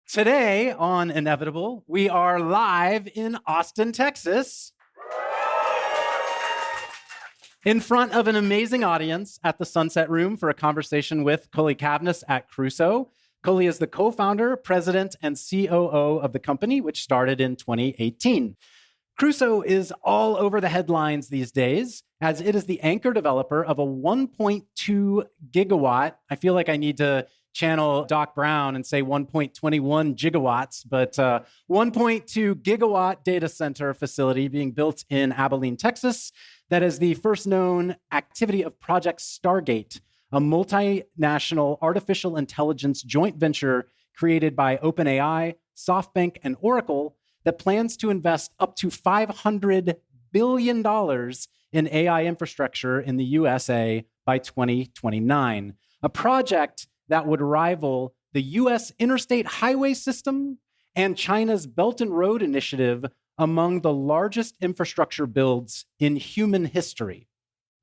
Today on Inevitable, we are live in Austin, Texas, in front of an amazing audience at the Sunset Room for a conversation with Cully at Crusoe. Cully is the co-founder, president, and COO of the company, which started in 2018. Crusoe is all over the headlines these days, as it is the anchor developer of a 1.2 gigawatt. I feel like I need to channel Doc Brown and say 1.21 gigawatts, but 1.2 gigawatt data center facility being built in Abilene, Texas, that is the first known activity of Project Stargate, a multinational artificial intelligence joint venture created by OpenAI, SoftBank, and Oracle that plans to invest up to $500 billion in AI infrastructure in the USA by 2029, a project that would rival the US interstate highway system and China's Belt and Road Initiative among the largest infrastructure builds in human history.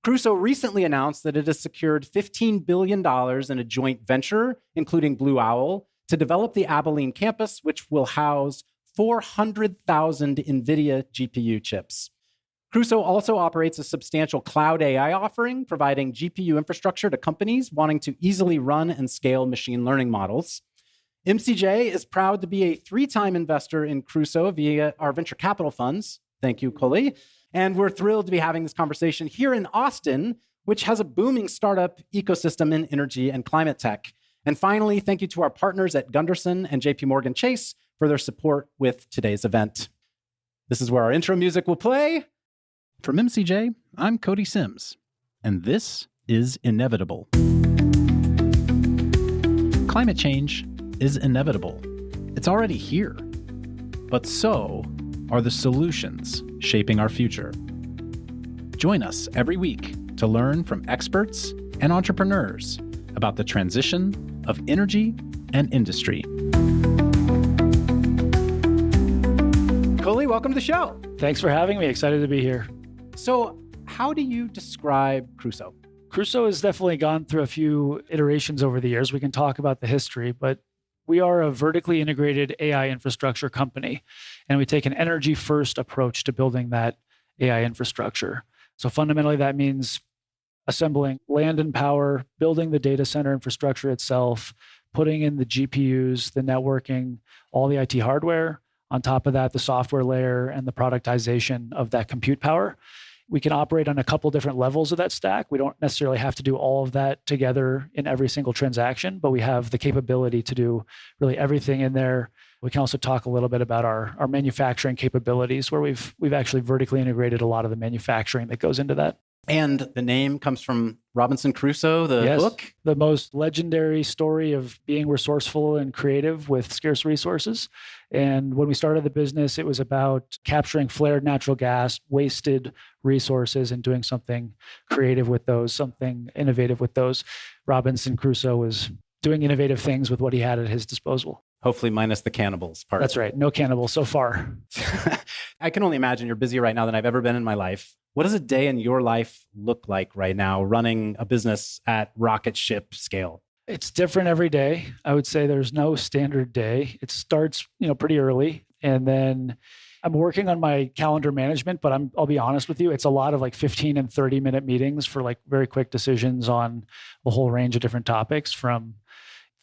Crusoe recently announced that it has secured $15 billion in a joint venture, including Blue Owl, to develop the Abilene campus, which will house 400,000 NVIDIA GPU chips. Crusoe also operates a substantial cloud AI offering, providing GPU infrastructure to companies wanting to easily run and scale machine learning models. MCJ is proud to be a 3-time investor in Crusoe via our venture capital funds. Thank you, Cully. And we're thrilled to be having this conversation here in Austin, which has a booming startup ecosystem in energy and climate tech. And finally, thank you to our partners at Gunderson and JP Morgan Chase for their support with today's event. This is where our intro music will play. From MCJ, I'm Cody Sims, and this is Inevitable. Climate change is inevitable. It's already here. But so are the solutions shaping our future. Join us every week to learn from experts and entrepreneurs about the transition of energy and industry. Cully, welcome to the show. Thanks for having me. Excited to be here. So how do you describe Crusoe? Crusoe has definitely gone through a few iterations over the years. We can talk about the history, but we are a vertically integrated AI infrastructure company, and we take an energy-first approach to building that AI infrastructure. So fundamentally, that means assembling land and power, building the data center infrastructure itself, putting in the GPUs, the networking, all the IT hardware. On top of that, the software layer and the productization of that compute power. We can operate on a couple different levels of that stack. We don't necessarily have to do all of that together in every single transaction, but we have the capability to do really everything in there. We can also talk a little bit about our manufacturing capabilities, where we've actually vertically integrated a lot of the manufacturing that goes into that. And the name comes from Robinson Crusoe, the book? The most legendary story of being resourceful and creative with scarce resources. And when we started the business, it was about capturing flared natural gas, wasted resources, and doing something creative with those, something innovative with those. Robinson Crusoe was doing innovative things with what he had at his disposal. Hopefully minus the cannibals part. That's right. No cannibals so far. I can only imagine you're busier right now than I've ever been in my life. What does a day in your life look like right now, running a business at rocket ship scale? It's different every day. I would say there's no standard day. It starts, pretty early. And then I'm working on my calendar management, but I'll be honest with you, it's a lot of 15 and 30-minute meetings for very quick decisions on a whole range of different topics, from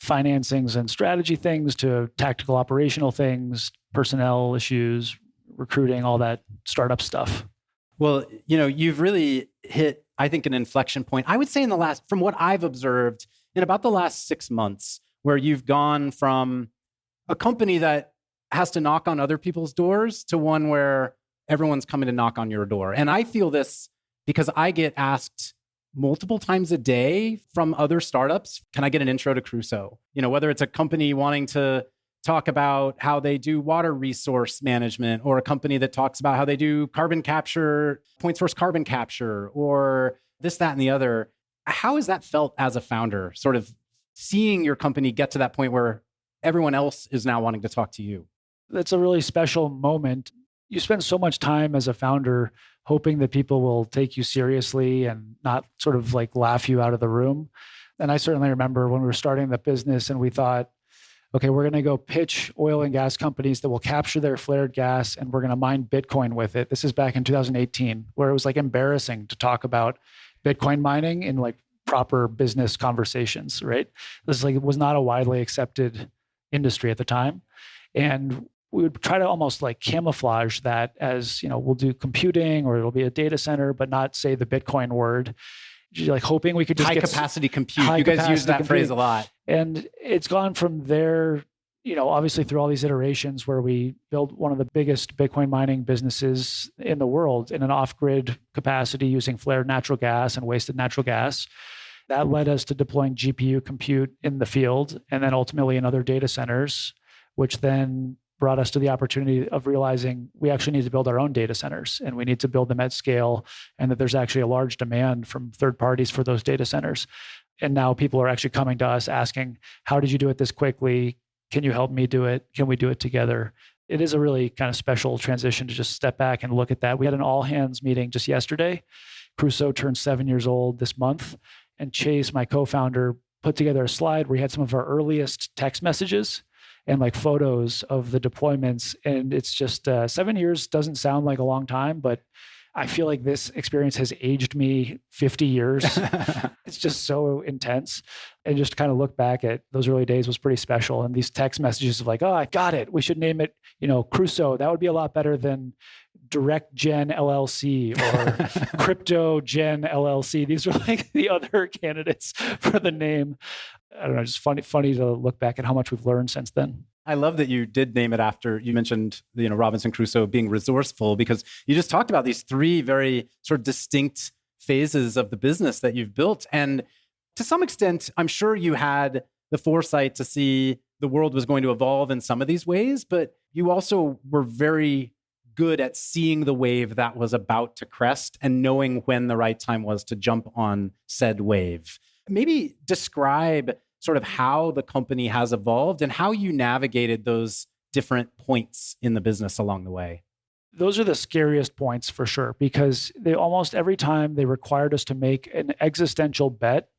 financings and strategy things to tactical operational things, personnel issues, recruiting, all that startup stuff. Well, you've really hit, I think, an inflection point. I would say from what I've observed in about the last 6 months, where you've gone from a company that has to knock on other people's doors to one where everyone's coming to knock on your door. And I feel this because I get asked multiple times a day from other startups, can I get an intro to Crusoe? Whether it's a company wanting to talk about how they do water resource management, or a company that talks about how they do carbon capture, point source carbon capture, or this, that, and the other. How has that felt as a founder, sort of seeing your company get to that point where everyone else is now wanting to talk to you? That's a really special moment. You spend so much time as a founder hoping that people will take you seriously and not sort of laugh you out of the room. And I certainly remember when we were starting the business and we thought, okay, we're going to go pitch oil and gas companies that will capture their flared gas and we're going to mine Bitcoin with it. This is back in 2018, where it was like embarrassing to talk about Bitcoin mining in like proper business conversations, right? This is like, it was not a widely accepted industry at the time. And we would try to almost like camouflage that as, we'll do computing or it'll be a data center, but not say the Bitcoin word, like hoping we could just high capacity compute. You guys use that phrase a lot. And it's gone from there, obviously through all these iterations where we built one of the biggest Bitcoin mining businesses in the world in an off-grid capacity using flared natural gas and wasted natural gas. That led us to deploying GPU compute in the field and then ultimately in other data centers, which then brought us to the opportunity of realizing we actually need to build our own data centers and we need to build them at scale, and that there's actually a large demand from third parties for those data centers. And now people are actually coming to us asking, how did you do it this quickly? Can you help me do it? Can we do it together? It is a really kind of special transition to just step back and look at that. We had an all hands meeting just yesterday. Crusoe turned 7 years old this month. And Chase, my co-founder, put together a slide where he had some of our earliest text messages and like photos of the deployments. And it's just 7 years doesn't sound like a long time, but I feel like this experience has aged me 50 years. It's just so intense. And just to kind of look back at those early days was pretty special. And these text messages of like, oh, I got it. We should name it, Crusoe. That would be a lot better than Direct Gen LLC or Crypto Gen LLC. These are like the other candidates for the name. I don't know, just funny to look back at how much we've learned since then. I love that you did name it after you mentioned, Robinson Crusoe being resourceful, because you just talked about these three very sort of distinct phases of the business that you've built. And to some extent, I'm sure you had the foresight to see the world was going to evolve in some of these ways, but you also were very good at seeing the wave that was about to crest and knowing when the right time was to jump on said wave. Maybe describe sort of how the company has evolved and how you navigated those different points in the business along the way. Those are the scariest points for sure, because they almost every time they required us to make an existential bet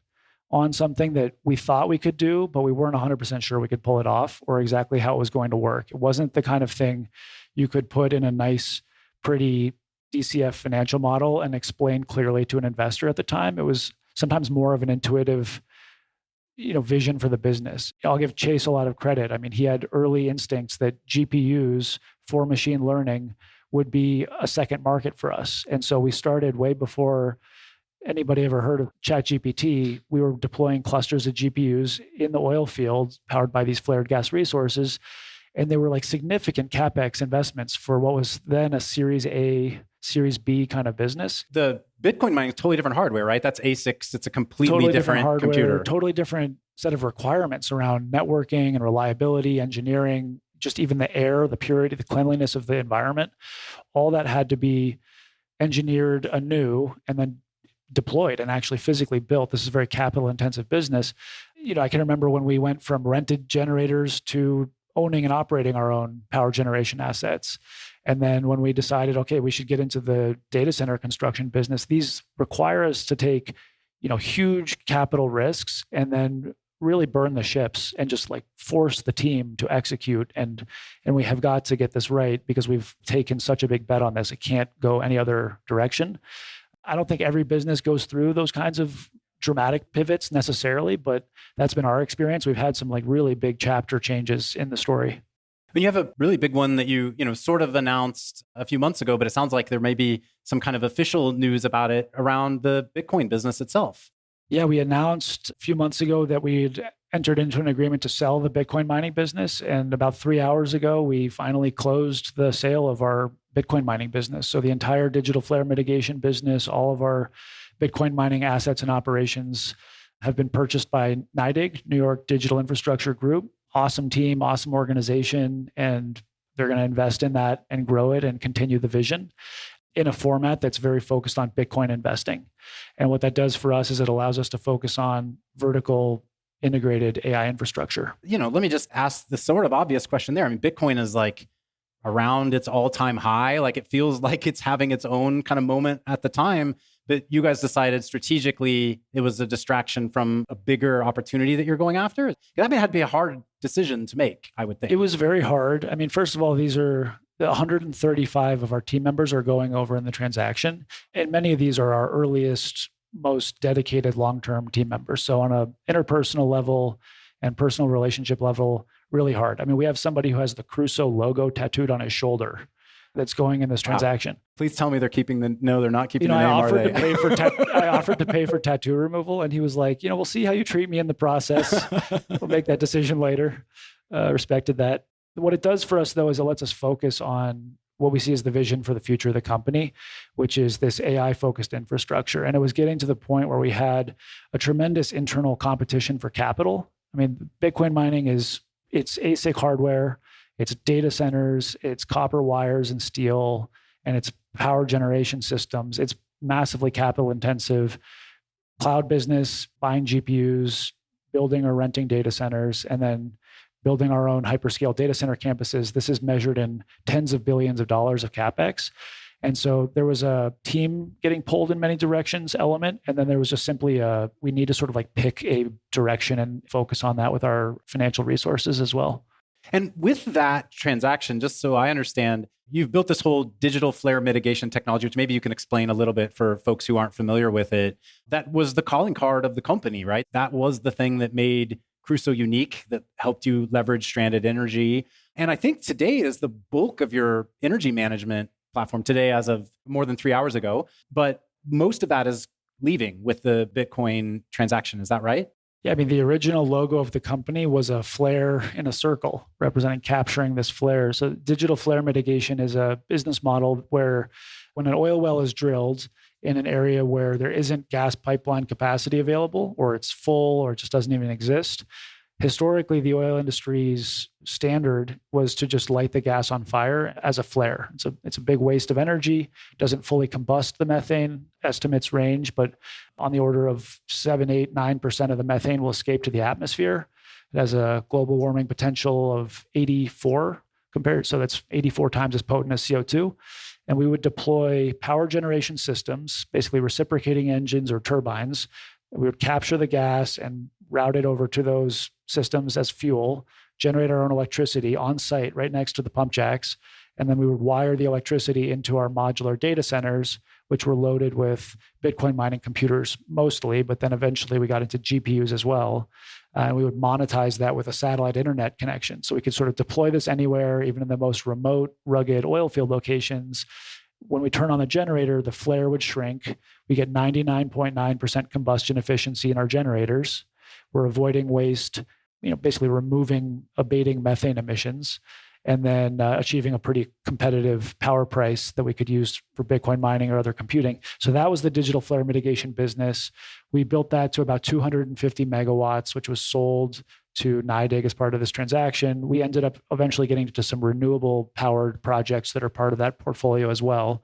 on something that we thought we could do, but we weren't 100% sure we could pull it off or exactly how it was going to work. It wasn't the kind of thing you could put in a nice, pretty DCF financial model and explain clearly to an investor at the time. It was sometimes more of an intuitive vision for the business. I'll give Chase a lot of credit. I mean, he had early instincts that GPUs for machine learning would be a second market for us. And so we started way before anybody ever heard of ChatGPT. We were deploying clusters of GPUs in the oil field powered by these flared gas resources. And they were like significant CapEx investments for what was then a Series A, Series B kind of business. The Bitcoin mining is totally different hardware, right? That's ASICs. It's a completely totally different hardware, computer. Totally different set of requirements around networking and reliability, engineering, just even the air, the purity, the cleanliness of the environment. All that had to be engineered anew and then deployed and actually physically built. This is a very capital intensive business. I can remember when we went from rented generators to owning and operating our own power generation assets. And then when we decided, okay, we should get into the data center construction business, these require us to take, huge capital risks and then really burn the ships and just like force the team to execute. And we have got to get this right because we've taken such a big bet on this. It can't go any other direction. I don't think every business goes through those kinds of dramatic pivots necessarily, but that's been our experience. We've had some like really big chapter changes in the story. And you have a really big one that you sort of announced a few months ago, but it sounds like there may be some kind of official news about it around the Bitcoin business itself. Yeah, we announced a few months ago that we'd entered into an agreement to sell the Bitcoin mining business. And about 3 hours ago, we finally closed the sale of our Bitcoin mining business. So the entire digital flare mitigation business, all of our Bitcoin mining assets and operations have been purchased by NYDIG, New York Digital Infrastructure Group. Awesome team, awesome organization, and they're going to invest in that and grow it and continue the vision in a format that's very focused on Bitcoin investing. And what that does for us is it allows us to focus on vertical integrated AI infrastructure. Let me just ask the sort of obvious question there. I mean, Bitcoin is like around its all-time high. Like it feels like it's having its own kind of moment at the time. but you guys decided strategically it was a distraction from a bigger opportunity that you're going after. That had to be a hard decision to make, I would think. It was very hard. I mean, first of all, these are 135 of our team members are going over in the transaction. And many of these are our earliest, most dedicated long-term team members. So on an interpersonal level and personal relationship level, really hard. I mean, we have somebody who has the Crusoe logo tattooed on his shoulder that's going in this transaction. Wow. Please tell me they're keeping the, no, they're not keeping the name, I offered are they? I offered to pay for tattoo removal, and he was like, we'll see how you treat me in the process. We'll make that decision later. Respected that. What it does for us, though, is it lets us focus on what we see as the vision for the future of the company, which is this AI-focused infrastructure. And it was getting to the point where we had a tremendous internal competition for capital. I mean, Bitcoin mining it's ASIC hardware, it's data centers, it's copper wires and steel, and it's power generation systems. It's massively capital intensive. Cloud business, buying GPUs, building or renting data centers, and then building our own hyperscale data center campuses. This is measured in tens of billions of dollars of CapEx. And so there was a team getting pulled in many directions element. And then there was just simply we need to sort of like pick a direction and focus on that with our financial resources as well. And with that transaction, just so I understand, you've built this whole digital flare mitigation technology, which maybe you can explain a little bit for folks who aren't familiar with it. That was the calling card of the company, right? That was the thing that made Crusoe unique, that helped you leverage stranded energy. And I think today is the bulk of your energy management platform today as of more than 3 hours ago. But most of that is leaving with the Bitcoin transaction. Is that right? Yeah, I mean, the original logo of the company was a flare in a circle representing capturing this flare. So digital flare mitigation is a business model where when an oil well is drilled in an area where there isn't gas pipeline capacity available, or it's full, or it just doesn't even exist, historically, the oil industry's standard was to just light the gas on fire as a flare. It's a big waste of energy, doesn't fully combust the methane, estimates range, but on the order of 7, 8, 9% of the methane will escape to the atmosphere. It has a global warming potential of 84 compared, so that's 84 times as potent as CO2. And we would deploy power generation systems, basically reciprocating engines or turbines. We would capture the gas and route it over to those systems as fuel, generate our own electricity on site right next to the pump jacks. And then we would wire the electricity into our modular data centers, which were loaded with Bitcoin mining computers mostly, but then eventually we got into GPUs as well. And we would monetize that with a satellite internet connection. So we could sort of deploy this anywhere, even in the most remote, rugged oil field locations. When we turn on the generator, the flare would shrink. We get 99.9% combustion efficiency in our generators. We're avoiding waste, basically abating methane emissions, and then achieving a pretty competitive power price that we could use for Bitcoin mining or other computing. So that was the digital flare mitigation business. We built that to about 250 megawatts, which was sold to NYDIG as part of this transaction. We ended up eventually getting into some renewable powered projects that are part of that portfolio as well.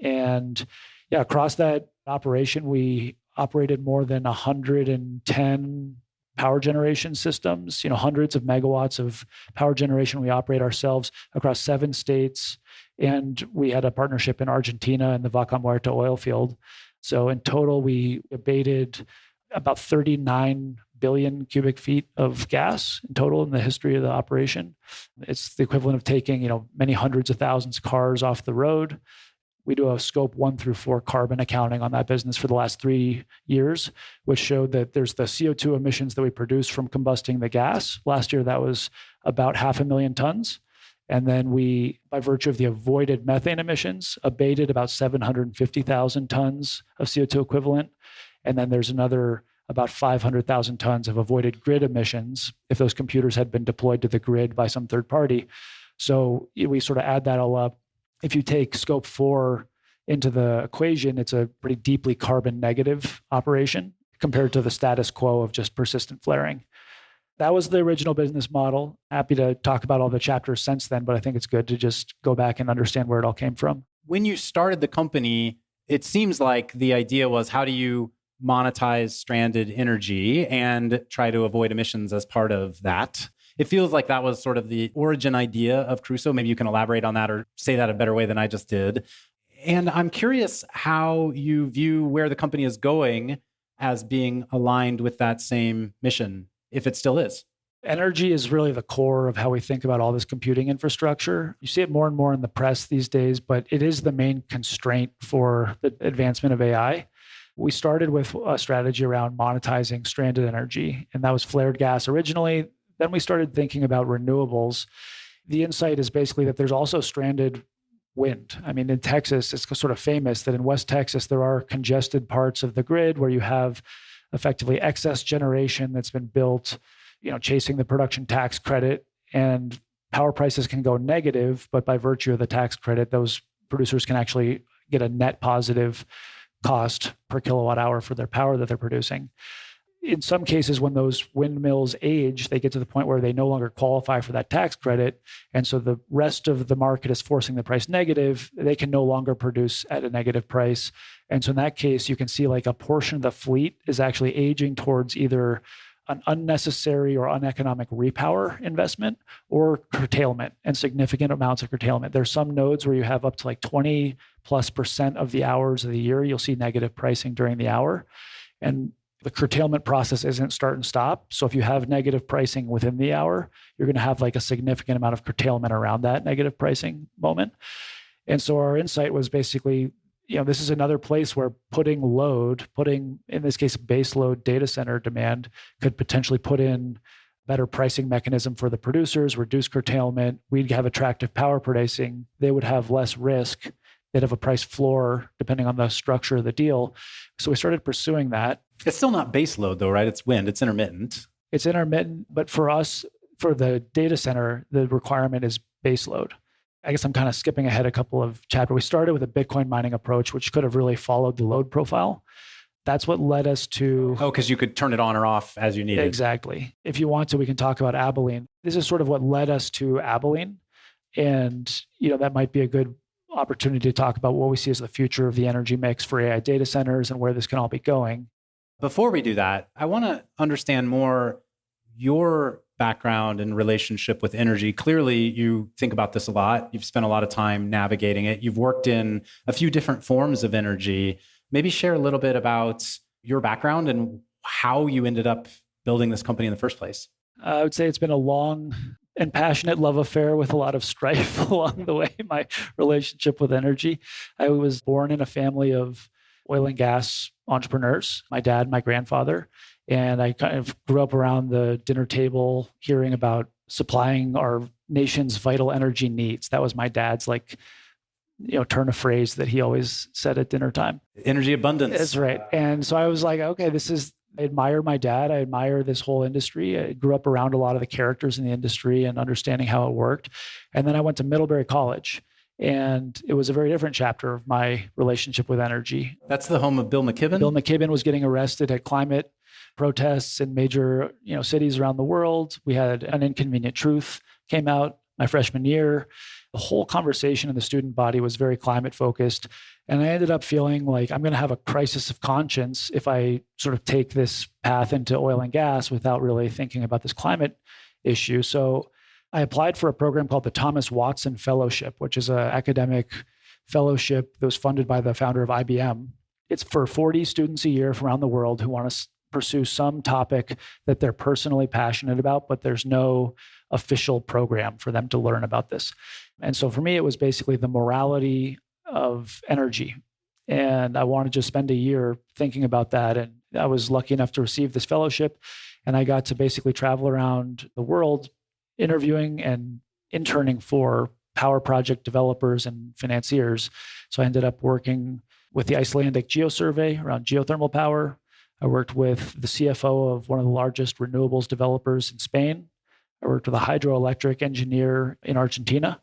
And yeah, across that operation, we operated more than 110 power generation systems, hundreds of megawatts of power generation we operate ourselves across 7 states. And we had a partnership in Argentina in the Vaca Muerta oil field. So in total, we abated about 39 billion cubic feet of gas in total in the history of the operation. It's the equivalent of taking, many hundreds of thousands of cars off the road. We do a scope 1 through 4 carbon accounting on that business for the last 3 years, which showed that there's the CO2 emissions that we produce from combusting the gas. Last year, that was about 500,000 tons. And then we, by virtue of the avoided methane emissions, abated about 750,000 tons of CO2 equivalent. And then there's another about 500,000 tons of avoided grid emissions if those computers had been deployed to the grid by some third party. So we sort of add that all up. If you take scope 4 into the equation, it's a pretty deeply carbon negative operation compared to the status quo of just persistent flaring. That was the original business model. Happy to talk about all the chapters since then, but I think it's good to just go back and understand where it all came from. When you started the company, it seems like the idea was, how do you monetize stranded energy and try to avoid emissions as part of that? It feels like that was sort of the origin idea of Crusoe. Maybe you can elaborate on that or say that a better way than I just did. And I'm curious how you view where the company is going as being aligned with that same mission, if it still is. Energy is really the core of how we think about all this computing infrastructure. You see it more and more in the press these days, but it is the main constraint for the advancement of AI. We started with a strategy around monetizing stranded energy, and that was flared gas originally. Then we started thinking about renewables. The insight is basically that there's also stranded wind. I mean, in Texas, it's sort of famous that in West Texas, there are congested parts of the grid where you have effectively excess generation that's been built, chasing the production tax credit, and power prices can go negative, but by virtue of the tax credit, those producers can actually get a net positive cost per kilowatt hour for their power that they're producing. In some cases, when those windmills age, they get to the point where they no longer qualify for that tax credit. And so the rest of the market is forcing the price negative. They can no longer produce at a negative price. And so in that case, you can see like a portion of the fleet is actually aging towards either an unnecessary or uneconomic repower investment or curtailment, and significant amounts of curtailment. There's some nodes where you have up to like 20+% of the hours of the year, you'll see negative pricing during the hour. And the curtailment process isn't start and stop. So if you have negative pricing within the hour, you're going to have like a significant amount of curtailment around that negative pricing moment. And so our insight was basically, this is another place where putting, in this case, base load data center demand could potentially put in better pricing mechanism for the producers, reduce curtailment. We'd have attractive power pricing. They would have less risk. They'd have a price floor depending on the structure of the deal. So we started pursuing that. It's still not base load though, right? It's wind, it's intermittent. It's intermittent, but for us, for the data center, the requirement is base load. I guess I'm kind of skipping ahead a couple of chapters. We started with a Bitcoin mining approach, which could have really followed the load profile. That's what led us to... Oh, because you could turn it on or off as you needed. Exactly. If you want to, we can talk about Abilene. This is sort of what led us to Abilene. And, that might be a good opportunity to talk about what we see as the future of the energy mix for AI data centers and where this can all be going. Before we do that, I want to understand more your background and relationship with energy. Clearly, you think about this a lot. You've spent a lot of time navigating it. You've worked in a few different forms of energy. Maybe share a little bit about your background and how you ended up building this company in the first place. I would say it's been a long and passionate love affair with a lot of strife along the way, my relationship with energy. I was born in a family of oil and gas entrepreneurs, my dad, my grandfather, and I kind of grew up around the dinner table hearing about supplying our nation's vital energy needs. That was my dad's turn of phrase that he always said at dinner time. Energy abundance. That's right. And so I was like, okay, I admire my dad. I admire this whole industry. I grew up around a lot of the characters in the industry and understanding how it worked. And then I went to Middlebury College, and it was a very different chapter of my relationship with energy. That's the home of Bill McKibben? Bill McKibben was getting arrested at climate protests in major cities around the world. We had An Inconvenient Truth came out my freshman year. The whole conversation in the student body was very climate focused. And I ended up feeling like I'm going to have a crisis of conscience if I sort of take this path into oil and gas without really thinking about this climate issue. So I applied for a program called the Thomas Watson Fellowship, which is an academic fellowship that was funded by the founder of IBM. It's for 40 students a year from around the world who want to pursue some topic that they're personally passionate about, but there's no official program for them to learn about this. And so for me, it was basically the morality of energy. And I wanted to spend a year thinking about that. And I was lucky enough to receive this fellowship. And I got to basically travel around the world interviewing and interning for power project developers and financiers. So I ended up working with the Icelandic GeoSurvey around geothermal power. I worked with the CFO of one of the largest renewables developers in Spain. I worked with a hydroelectric engineer in Argentina.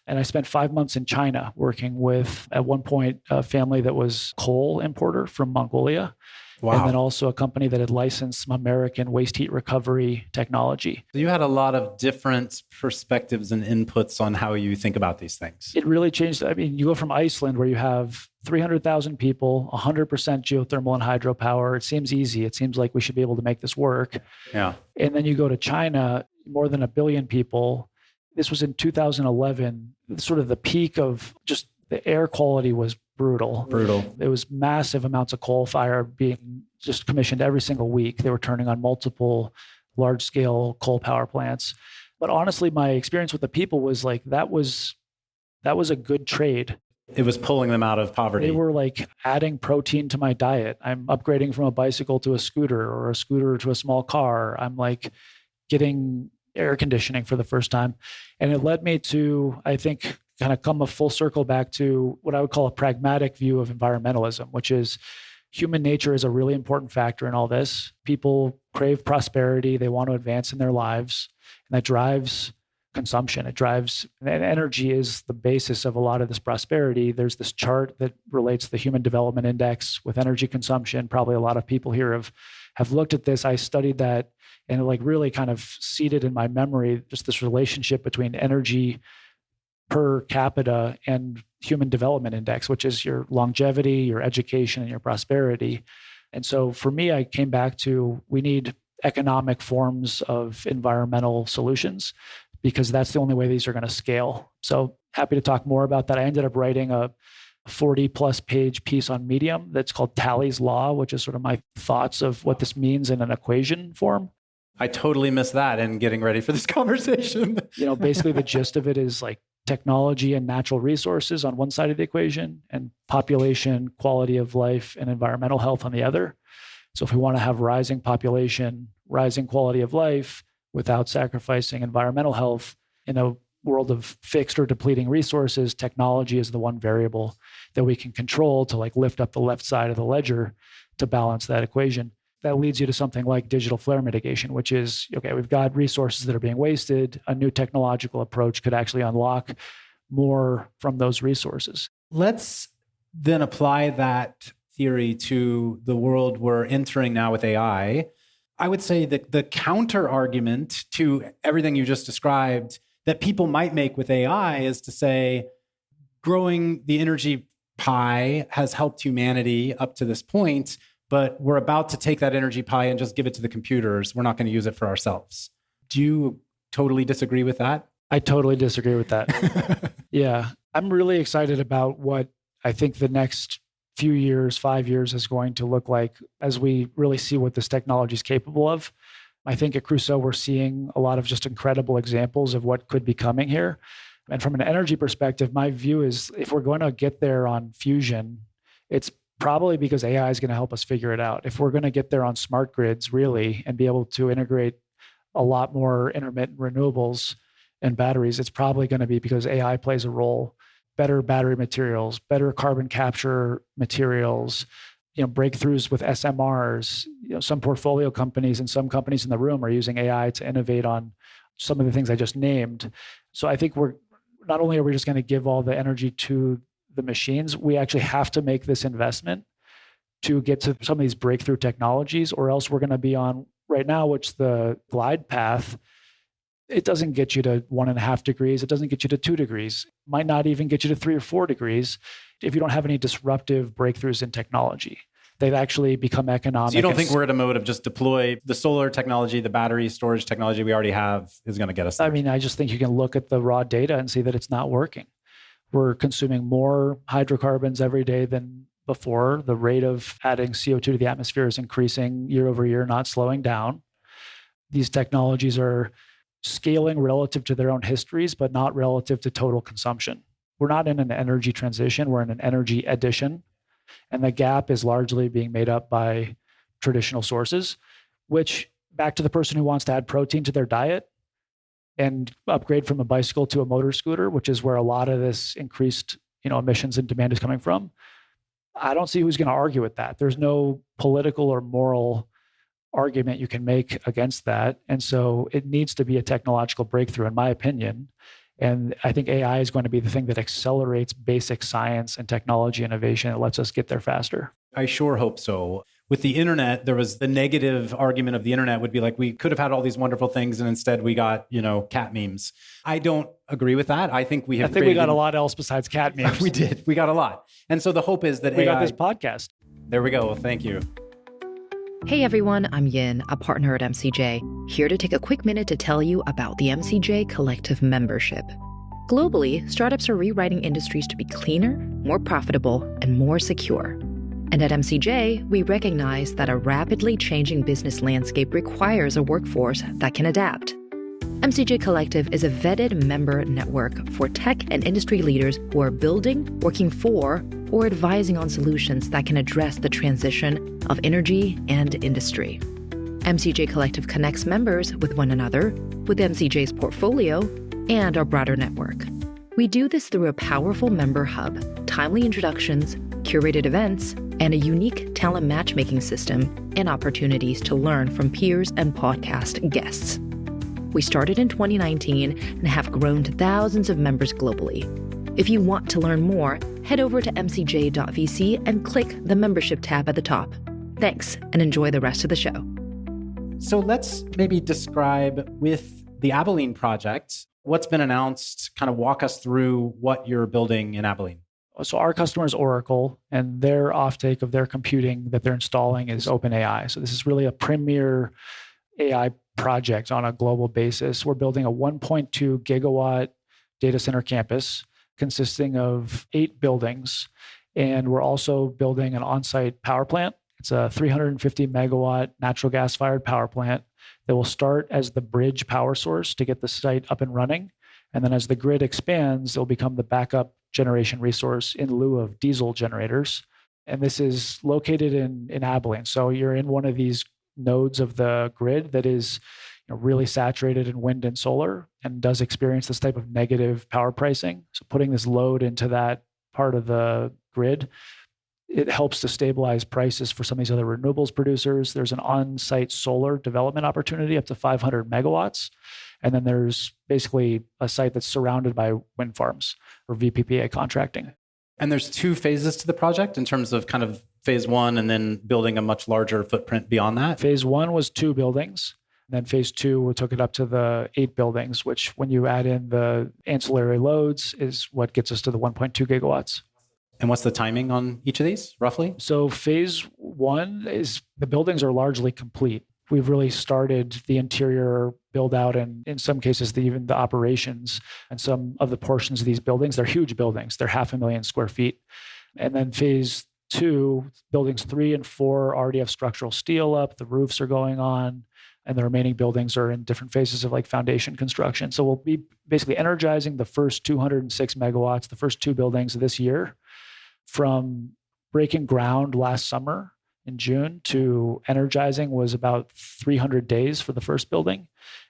And I spent 5 months in China working with, at one point, a family that was coal importer from Mongolia. Wow. And then also a company that had licensed some American waste heat recovery technology. So you had a lot of different perspectives and inputs on how you think about these things. It really changed. I mean, you go from Iceland where you have 300,000 people, 100% geothermal and hydropower. It seems easy. It seems like we should be able to make this work. Yeah. And then you go to China, more than 1 billion people. This was in 2011, sort of the peak of just The air quality was brutal. Brutal. It was massive amounts of coal fire being just commissioned every single week. They were turning on multiple large-scale coal power plants. But honestly, my experience with the people was like, that was a good trade. It was pulling them out of poverty. They were like adding protein to my diet. I'm upgrading from a bicycle to a scooter or a scooter to a small car. I'm like getting air conditioning for the first time. And it led me to, I think, kind of come a full circle back to what I would call a pragmatic view of environmentalism, which is human nature is a really important factor in all this. People crave prosperity. They want to advance in their lives. And that drives consumption. It drives, and energy is the basis of a lot of this prosperity. There's this chart that relates the Human Development Index with energy consumption. Probably a lot of people here have looked at this. I studied that, and it like really kind of seated in my memory just this relationship between energy per capita and Human Development Index, which is your longevity, your education, and your prosperity. And so for me, I came back to we need economic forms of environmental solutions, because that's the only way these are going to scale. So happy to talk more about that. I ended up writing a 40 plus page piece on Medium that's called Talley's Law, which is sort of my thoughts of what this means in an equation form. I totally missed that in getting ready for this conversation. Basically the gist of it is like technology and natural resources on one side of the equation and population, quality of life, and environmental health on the other. So if we want to have rising population, rising quality of life, without sacrificing environmental health in a world of fixed or depleting resources, technology is the one variable that we can control to like lift up the left side of the ledger to balance that equation. That leads you to something like digital flare mitigation, which is, okay, we've got resources that are being wasted. A new technological approach could actually unlock more from those resources. Let's then apply that theory to the world we're entering now with AI. I would say that the counter argument to everything you just described that people might make with AI is to say, growing the energy pie has helped humanity up to this point, but we're about to take that energy pie and just give it to the computers. We're not going to use it for ourselves. Do you totally disagree with that? I totally disagree with that. Yeah. I'm really excited about what I think the next few years, 5 years is going to look like as we really see what this technology is capable of. I think at Crusoe, we're seeing a lot of just incredible examples of what could be coming here. And from an energy perspective, my view is if we're going to get there on fusion, it's probably because AI is going to help us figure it out. If we're going to get there on smart grids, really, and be able to integrate a lot more intermittent renewables and batteries, it's probably going to be because AI plays a role. Better battery materials, better carbon capture materials, breakthroughs with SMRs. Some portfolio companies and some companies in the room are using AI to innovate on some of the things I just named. So I think we're not only are we just going to give all the energy to the machines, we actually have to make this investment to get to some of these breakthrough technologies, or else we're going to be on right now, which the glide path. It doesn't get you to 1.5 degrees. It doesn't get you to 2 degrees. Might not even get you to 3 or 4 degrees if you don't have any disruptive breakthroughs in technology. They've actually become economic. So you don't think we're at a mode of just deploy the solar technology, the battery storage technology we already have is going to get us there? I mean, I just think you can look at the raw data and see that it's not working. We're consuming more hydrocarbons every day than before. The rate of adding CO2 to the atmosphere is increasing year over year, not slowing down. These technologies are scaling relative to their own histories, but not relative to total consumption. We're not in an energy transition, we're in an energy addition. And the gap is largely being made up by traditional sources, which, back to the person who wants to add protein to their diet and upgrade from a bicycle to a motor scooter, which is where a lot of this increased emissions and demand is coming from. I don't see who's going to argue with that. There's no political or moral argument you can make against that. And so it needs to be a technological breakthrough, in my opinion. And I think AI is going to be the thing that accelerates basic science and technology innovation. It lets us get there faster. I sure hope so. With the internet, there was the negative argument of the internet would be like, we could have had all these wonderful things and instead we got, cat memes. I don't agree with that. I think we got a lot else besides cat memes. We did. We got a lot. And so the hope is that we got this podcast. There we go. Well, thank you. Hey everyone, I'm Yin, a partner at MCJ, here to take a quick minute to tell you about the MCJ Collective membership. Globally, startups are rewriting industries to be cleaner, more profitable, and more secure. And at MCJ, we recognize that a rapidly changing business landscape requires a workforce that can adapt. MCJ Collective is a vetted member network for tech and industry leaders who are building, working for, or advising on solutions that can address the transition of energy and industry. MCJ Collective connects members with one another, with MCJ's portfolio, and our broader network. We do this through a powerful member hub, timely introductions, curated events, and a unique talent matchmaking system and opportunities to learn from peers and podcast guests. We started in 2019 and have grown to thousands of members globally. If you want to learn more, head over to mcj.vc and click the membership tab at the top. Thanks, and enjoy the rest of the show. So let's maybe describe with the Abilene project, what's been announced, kind of walk us through what you're building in Abilene. So our customer is Oracle, and their offtake of their computing that they're installing is OpenAI. So this is really a premier AI project on a global basis. We're building a 1.2 gigawatt data center campus consisting of 8 buildings, and we're also building an on-site power plant. It's a 350 megawatt natural gas-fired power plant that will start as the bridge power source to get the site up and running. And then as the grid expands, it'll become the backup generation resource in lieu of diesel generators. And this is located in Abilene. So you're in one of these nodes of the grid that is really saturated in wind and solar and does experience this type of negative power pricing. So putting this load into that part of the grid, it helps to stabilize prices for some of these other renewables producers. There's an on-site solar development opportunity up to 500 megawatts. And then there's basically a site that's surrounded by wind farms or VPPA contracting. And there's 2 phases to the project in terms of kind of phase 1 and then building a much larger footprint beyond that. Phase 1 was 2 buildings. And then phase 2, we took it up to the 8 buildings, which when you add in the ancillary loads is what gets us to the 1.2 gigawatts. And what's the timing on each of these, roughly? So phase 1 is the buildings are largely complete. We've really started the interior build out and in some cases, even the operations and some of the portions of these buildings. They're huge buildings. They're 500,000 square feet. And then phase 2, buildings 3 and 4 already have structural steel up. The roofs are going on. And the remaining buildings are in different phases of like foundation construction. So we'll be basically energizing the first 206 megawatts, the first 2 buildings this year. From breaking ground last summer in June to energizing was about 300 days for the first building.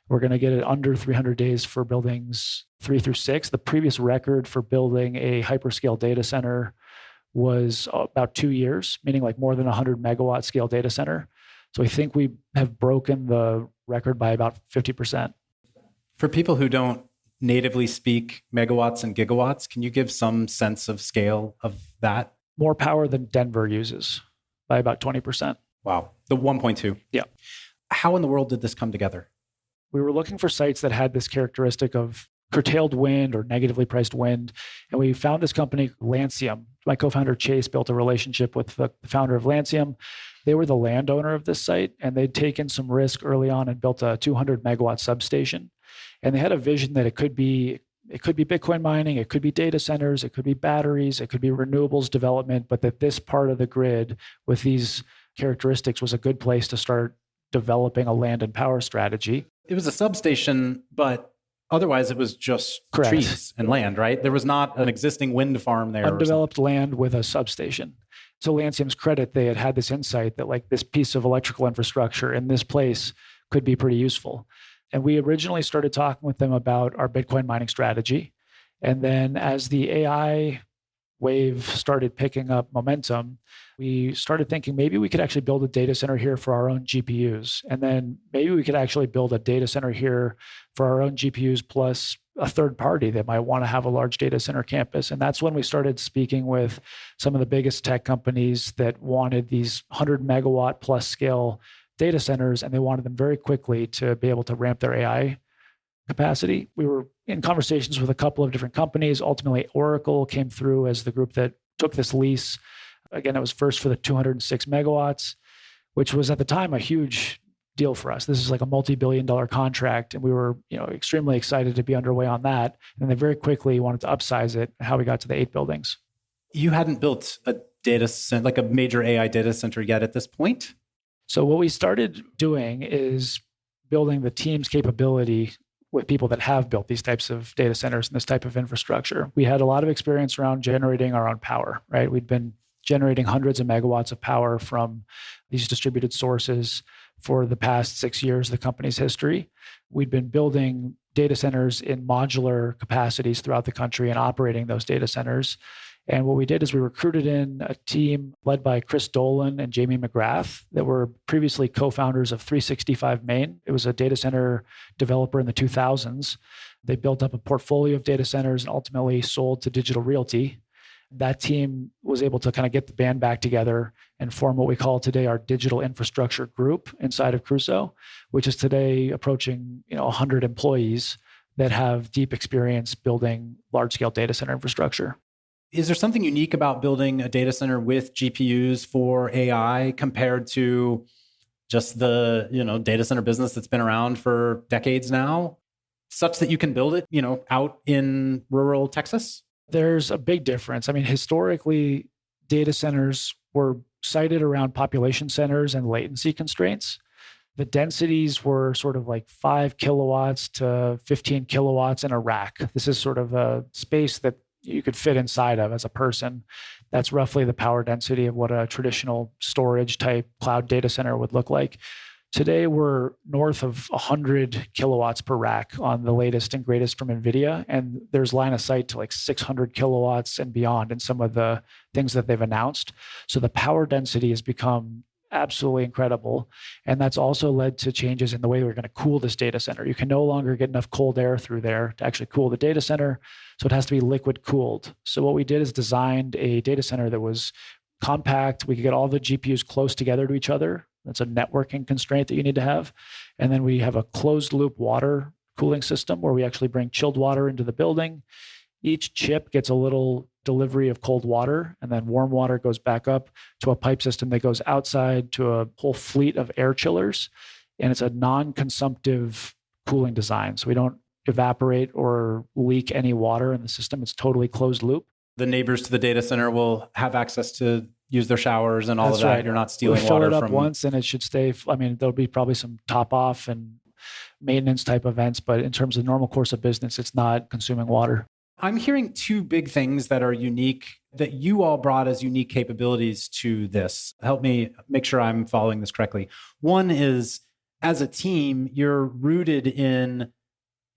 We're going to get it under 300 days for buildings 3 through 6. The previous record for building a hyperscale data center was about 2 years, meaning like more than 100 megawatt scale data center. So I think we have broken the record by about 50%. For people who don't natively speak megawatts and gigawatts, can you give some sense of scale of that? More power than Denver uses by about 20%. Wow. The 1.2. Yeah. How in the world did this come together? We were looking for sites that had this characteristic of curtailed wind or negatively priced wind. And we found this company, Lancium. My co-founder, Chase, built a relationship with the founder of Lancium. They were the landowner of this site, and they'd taken some risk early on and built a 200 megawatt substation. And they had a vision that it could be Bitcoin mining, it could be data centers, it could be batteries, it could be renewables development, but that this part of the grid with these characteristics was a good place to start developing a land and power strategy. It was a substation, but otherwise it was just Correct. Trees and land, right? There was not an existing wind farm there. Undeveloped land with a substation. To Lancium's credit, they had this insight that like this piece of electrical infrastructure in this place could be pretty useful. And we originally started talking with them about our Bitcoin mining strategy. And then as the AI wave started picking up momentum, we started thinking maybe we could actually build a data center here for our own GPUs. And then maybe we could actually build a data center here for our own GPUs plus a third party that might want to have a large data center campus. And that's when we started speaking with some of the biggest tech companies that wanted these 100 megawatt plus scale data centers, and they wanted them very quickly to be able to ramp their AI capacity. We were in conversations with a couple of different companies. Ultimately, Oracle came through as the group that took this lease. Again, it was first for the 206 megawatts, which was at the time a huge deal for us. This is like a multi-billion-dollar contract, and we were, extremely excited to be underway on that. And then very quickly wanted to upsize it. How we got to the 8 buildings. You hadn't built a data center, like a major AI data center yet at this point? So what we started doing is building the team's capability with people that have built these types of data centers and this type of infrastructure. We had a lot of experience around generating our own power, right? We'd been generating hundreds of megawatts of power from these distributed sources for the past 6 years of the company's history. We'd been building data centers in modular capacities throughout the country and operating those data centers. And what we did is we recruited in a team led by Chris Dolan and Jamie McGrath that were previously co-founders of 365 Main. It was a data center developer in the 2000s. They built up a portfolio of data centers and ultimately sold to Digital Realty. That team was able to kind of get the band back together and form what we call today our digital infrastructure group inside of Crusoe, which is today approaching 100 employees that have deep experience building large-scale data center infrastructure. Is there something unique about building a data center with GPUs for AI compared to just the, data center business that's been around for decades now, such that you can build it, out in rural Texas? There's a big difference. I mean, historically, data centers were sited around population centers and latency constraints. The densities were sort of like 5 kilowatts to 15 kilowatts in a rack. This is sort of a space that you could fit inside of as a person. That's roughly the power density of what a traditional storage type cloud data center would look like. Today, we're north of 100 kilowatts per rack on the latest and greatest from NVIDIA. And there's line of sight to like 600 kilowatts and beyond in some of the things that they've announced. So the power density has become absolutely incredible. And that's also led to changes in the way we're going to cool this data center. You can no longer get enough cold air through there to actually cool the data center. So it has to be liquid cooled. So what we did is designed a data center that was compact. We could get all the GPUs close together to each other. That's a networking constraint that you need to have. And then we have a closed loop water cooling system where we actually bring chilled water into the building. Each chip gets a little delivery of cold water, and then warm water goes back up to a pipe system that goes outside to a whole fleet of air chillers. And it's a non-consumptive cooling design. So we don't evaporate or leak any water in the system. It's totally closed loop. The neighbors to the data center will have access to use their showers and all That's of that. right. You're not stealing we fill water it up from once and it should stay. There'll be probably some top off and maintenance type events, but in terms of normal course of business, it's not consuming water. I'm hearing two big things that are unique that you all brought as unique capabilities to this. Help me make sure I'm following this correctly. One is, as a team, you're rooted in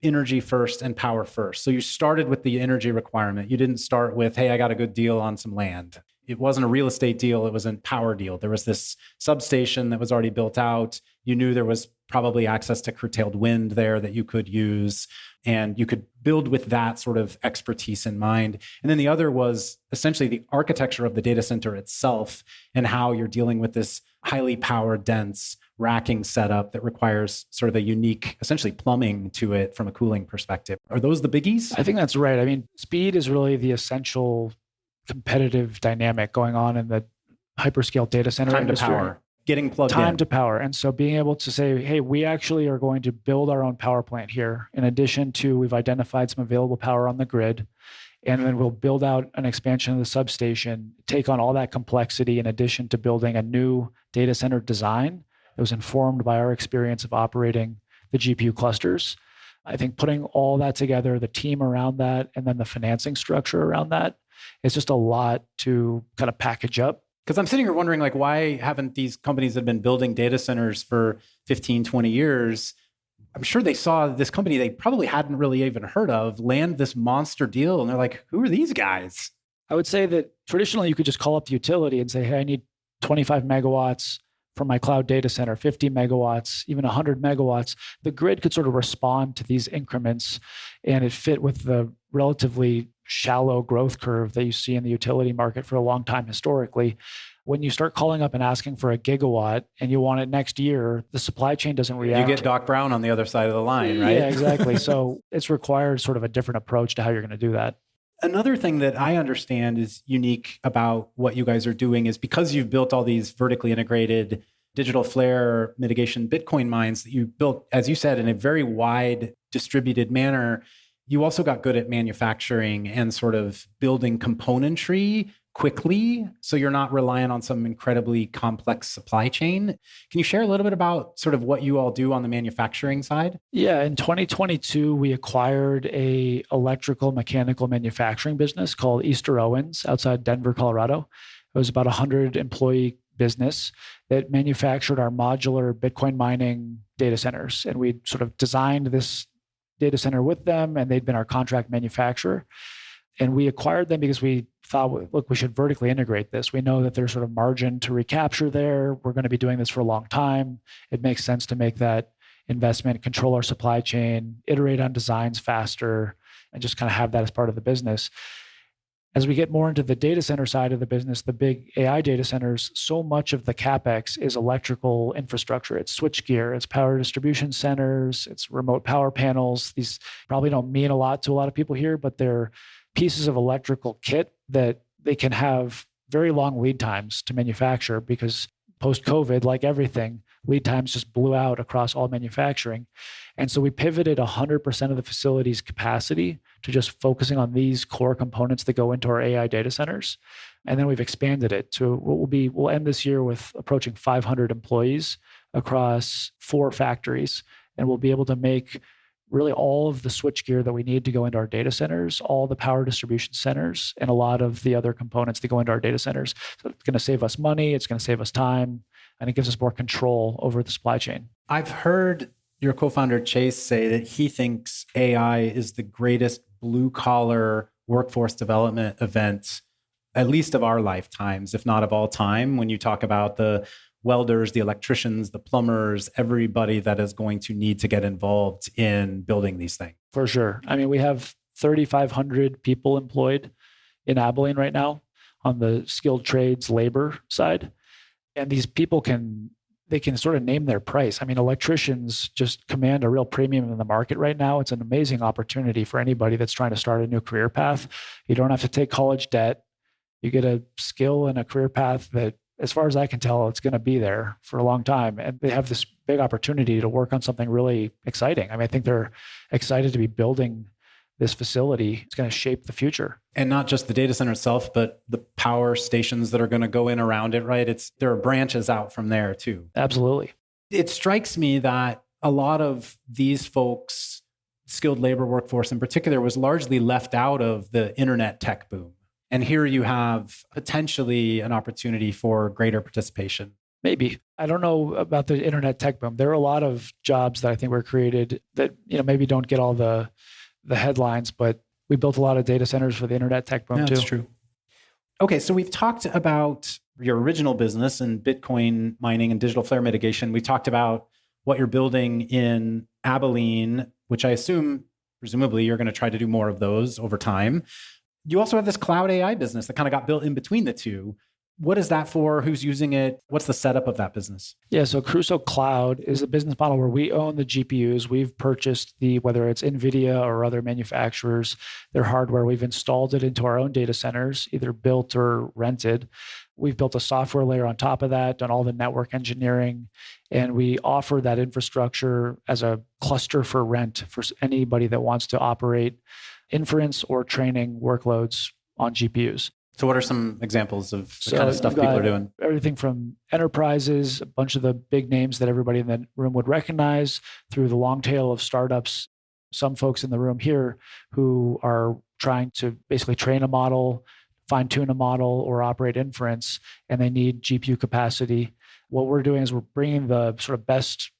energy first and power first. So you started with the energy requirement. You didn't start with, hey, I got a good deal on some land. It wasn't a real estate deal. It was a power deal. There was this substation that was already built out. You knew there was probably access to curtailed wind there that you could use. And you could build with that sort of expertise in mind. And then the other was essentially the architecture of the data center itself and how you're dealing with this highly power dense racking setup that requires sort of a unique, essentially plumbing to it from a cooling perspective. Are those the biggies? I think that's right. I mean, speed is really the essential competitive dynamic going on in the hyperscale data center industry. Time to power. Getting plugged in. Time to power. And so being able to say, hey, we actually are going to build our own power plant here. In addition to, we've identified some available power on the grid. And then we'll build out an expansion of the substation, take on all that complexity in addition to building a new data center design that was informed by our experience of operating the GPU clusters. I think putting all that together, the team around that, and then the financing structure around that, it's just a lot to kind of package up. Because I'm sitting here wondering, like, why haven't these companies that have been building data centers for 15, 20 years, I'm sure they saw this company they probably hadn't really even heard of land this monster deal. And they're like, who are these guys? I would say that traditionally you could just call up the utility and say, hey, I need 25 megawatts for my cloud data center, 50 megawatts, even 100 megawatts. The grid could sort of respond to these increments, and it fit with the relatively shallow growth curve that you see in the utility market for a long time historically. When you start calling up and asking for a gigawatt and you want it next year, the supply chain doesn't react. You get Doc Brown on the other side of the line, right? Yeah, exactly. So it's required sort of a different approach to how you're going to do that. Another thing that I understand is unique about what you guys are doing is because you've built all these vertically integrated digital flare mitigation Bitcoin mines that you built, as you said, in a very wide distributed manner. You also got good at manufacturing and sort of building componentry quickly, so you're not reliant on some incredibly complex supply chain. Can you share a little bit about sort of what you all do on the manufacturing side? Yeah, in 2022, we acquired a electrical mechanical manufacturing business called Easter Owens outside Denver, Colorado. It was about a 100-employee business that manufactured our modular Bitcoin mining data centers. And we sort of designed this data center with them, and they'd been our contract manufacturer. And we acquired them because we thought, look, we should vertically integrate this. We know that there's sort of margin to recapture there. We're going to be doing this for a long time. It makes sense to make that investment, control our supply chain, iterate on designs faster, and just kind of have that as part of the business. As we get more into the data center side of the business, the big AI data centers, so much of the CapEx is electrical infrastructure. It's switchgear, it's power distribution centers, it's remote power panels. These probably don't mean a lot to a lot of people here, but they're pieces of electrical kit that they can have very long lead times to manufacture because post-COVID, like everything, lead times just blew out across all manufacturing. And so we pivoted 100% of the facility's capacity to just focusing on these core components that go into our AI data centers. And then we've expanded it to we'll end this year with approaching 500 employees across 4 factories. And we'll be able to make really all of the switchgear that we need to go into our data centers, all the power distribution centers, and a lot of the other components that go into our data centers. So it's going to save us money, it's going to save us time, and it gives us more control over the supply chain. I've heard your co-founder Chase say that he thinks AI is the greatest blue-collar workforce development event, at least of our lifetimes, if not of all time, when you talk about the welders, the electricians, the plumbers, everybody that is going to need to get involved in building these things. For sure. I mean, we have 3,500 people employed in Abilene right now on the skilled trades labor side. And these people can sort of name their price. I mean, electricians just command a real premium in the market right now. It's an amazing opportunity for anybody that's trying to start a new career path. You don't have to take college debt. You get a skill and a career path that, as far as I can tell, it's going to be there for a long time. And they have this big opportunity to work on something really exciting. I mean, I think they're excited to be building this facility. It's going to shape the future. And not just the data center itself, but the power stations that are going to go in around it, right? There are branches out from there too. Absolutely. It strikes me that a lot of these folks, skilled labor workforce in particular, was largely left out of the internet tech boom. And here you have potentially an opportunity for greater participation. Maybe. I don't know about the internet tech boom. There are a lot of jobs that I think were created that, maybe don't get all the headlines, but we built a lot of data centers for the internet tech boom too. That's true. Okay, so we've talked about your original business in Bitcoin mining and digital flare mitigation. We talked about what you're building in Abilene, which I assume, presumably, you're going to try to do more of those over time. You also have this cloud AI business that kind of got built in between the two. What is that for? Who's using it? What's the setup of that business? Yeah, so Crusoe Cloud is a business model where we own the GPUs. We've purchased whether it's NVIDIA or other manufacturers, their hardware. We've installed it into our own data centers, either built or rented. We've built a software layer on top of that, done all the network engineering, and we offer that infrastructure as a cluster for rent for anybody that wants to operate inference or training workloads on GPUs. So what are some examples of the kind of stuff people are doing? Everything from enterprises, a bunch of the big names that everybody in the room would recognize, through the long tail of startups. Some folks in the room here who are trying to basically train a model, fine-tune a model, or operate inference, and they need GPU capacity. What we're doing is we're bringing the sort of best